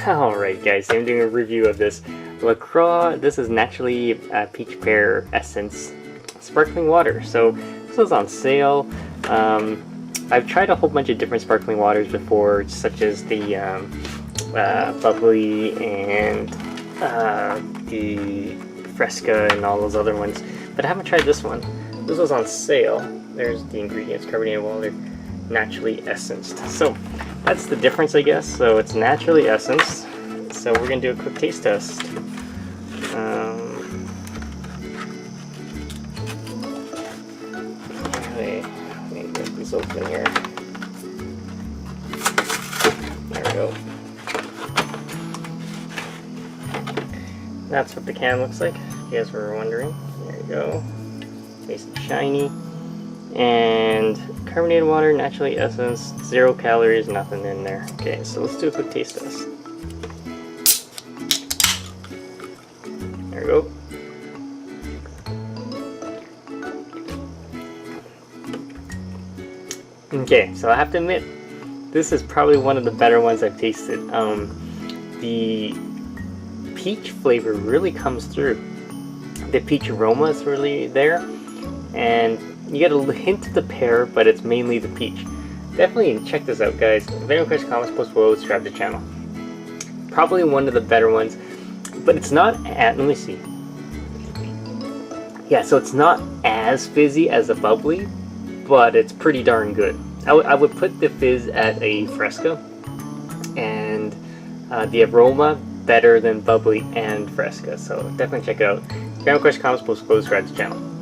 Alright guys, I'm doing a review of this LaCroix. This is naturally peach pear essence sparkling water. So this was on sale. I've tried a whole bunch of different sparkling waters before, such as the bubbly and the Fresca and all those other ones, but I haven't tried this one. This was on sale. There's the ingredients: carbonated water, naturally essenced. So that's the difference, I guess. So it's naturally essenced. So we're gonna do a quick taste test. Let me get this open here. There we go. That's what the can looks like, if you guys were wondering. There you go. Nice and shiny. And carbonated water, naturally essenced, 0 calories, nothing in there. Okay, so let's do a quick taste test. There we go. Okay, so I have to admit, this is probably one of the better ones I've tasted. The peach flavor really comes through. The peach aroma is really there, and you get a hint of the pear, but it's mainly the peach. Definitely check this out, guys. If anyone has questions, comments, post below, subscribe to the channel. Probably one of the better ones, but it's not at, let me see. Yeah, so it's not as fizzy as a bubbly, but it's pretty darn good. I would put the fizz at a Fresca, and the aroma better than bubbly and Fresca, so definitely check it out. If you have questions, comments, post below, subscribe to the channel.